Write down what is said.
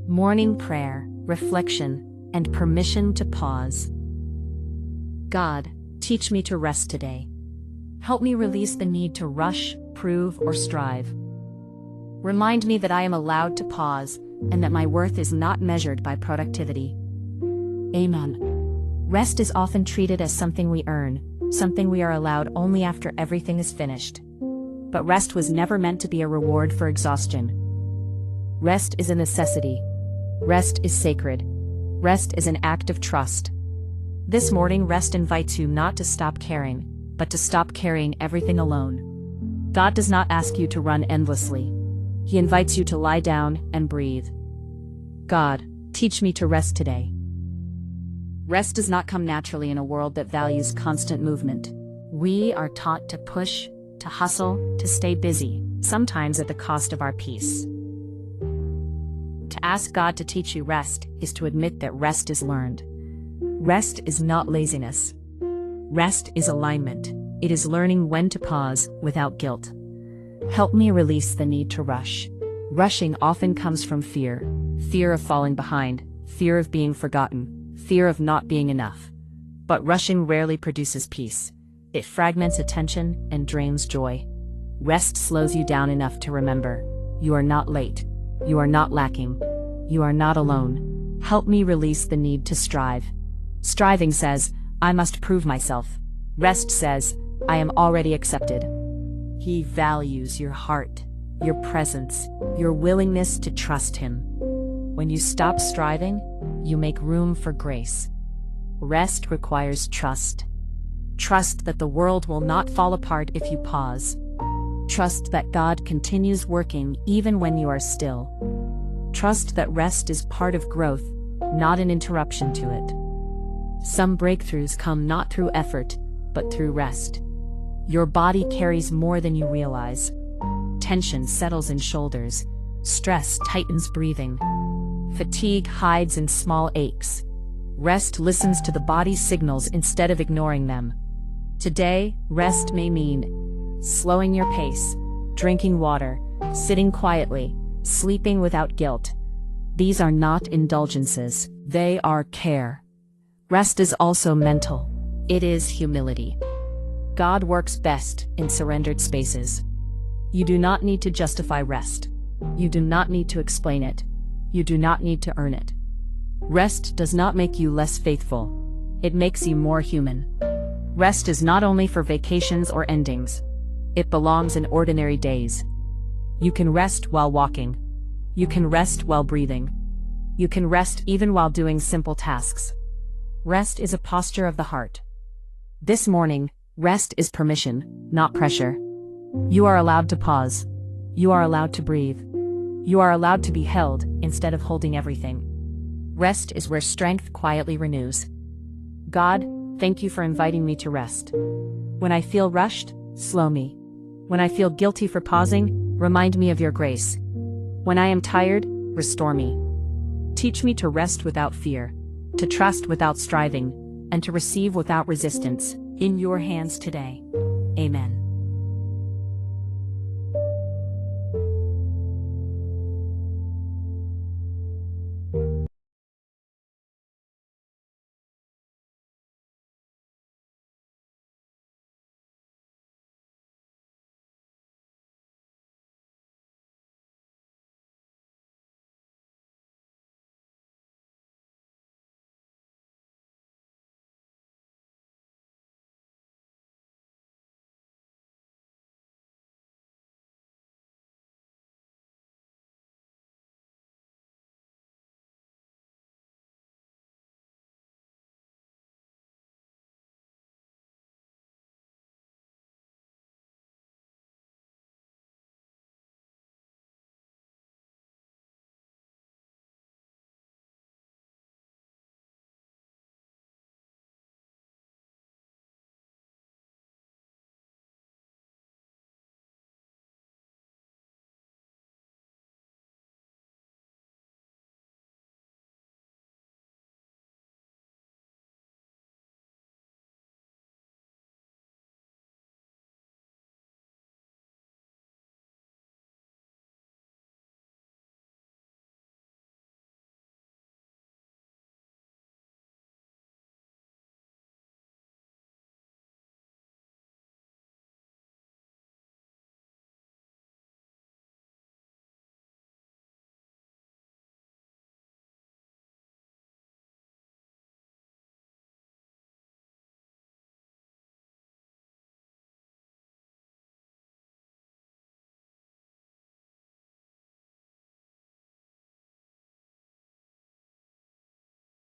Morning prayer, reflection, and permission to pause. God, teach me to rest today. Help me release the need to rush, prove, or strive. Remind me that I am allowed to pause and that my worth is not measured by productivity. Amen. Rest is often treated as something we earn, something we are allowed only after everything is finished. But rest was never meant to be a reward for exhaustion. Rest is a necessity. Rest is sacred. Rest is an act of trust. This morning, rest invites you not to stop caring, but to stop carrying everything alone. God does not ask you to run endlessly. He invites you to lie down and breathe. God, teach me to rest today. Rest does not come naturally in a world that values constant movement. We are taught to push, to hustle, to stay busy, sometimes at the cost of our peace. To ask God to teach you rest is to admit that rest is learned. Rest is not laziness. Rest is alignment. It is learning when to pause without guilt. Help me release the need to rush. Rushing often comes from fear. Fear of falling behind, fear of being forgotten, fear of not being enough. But rushing rarely produces peace. It fragments attention and drains joy. Rest slows you down enough to remember, you are not late. You are not lacking. You are not alone. Help me release the need to strive. Striving says, I must prove myself. Rest says, I am already accepted. He values your heart, your presence, your willingness to trust Him. When you stop striving, you make room for grace. Rest requires trust. Trust that the world will not fall apart if you pause. Trust that God continues working even when you are still. Trust that rest is part of growth, not an interruption to it. Some breakthroughs come not through effort, but through rest. Your body carries more than you realize. Tension settles in shoulders. Stress tightens breathing. Fatigue hides in small aches. Rest listens to the body's signals instead of ignoring them. Today, rest may mean slowing your pace, drinking water, sitting quietly, sleeping without guilt. These are not indulgences, they are care. Rest is also mental. It is humility. God works best in surrendered spaces. You do not need to justify rest. You do not need to explain it. You do not need to earn it. Rest does not make you less faithful. It makes you more human. Rest is not only for vacations or endings. It belongs in ordinary days. You can rest while walking. You can rest while breathing. You can rest even while doing simple tasks. Rest is a posture of the heart. This morning, rest is permission, not pressure. You are allowed to pause. You are allowed to breathe. You are allowed to be held instead of holding everything. Rest is where strength quietly renews. God, thank you for inviting me to rest. When I feel rushed, slow me. When I feel guilty for pausing, remind me of your grace. When I am tired, restore me. Teach me to rest without fear, to trust without striving, and to receive without resistance. In your hands today. Amen.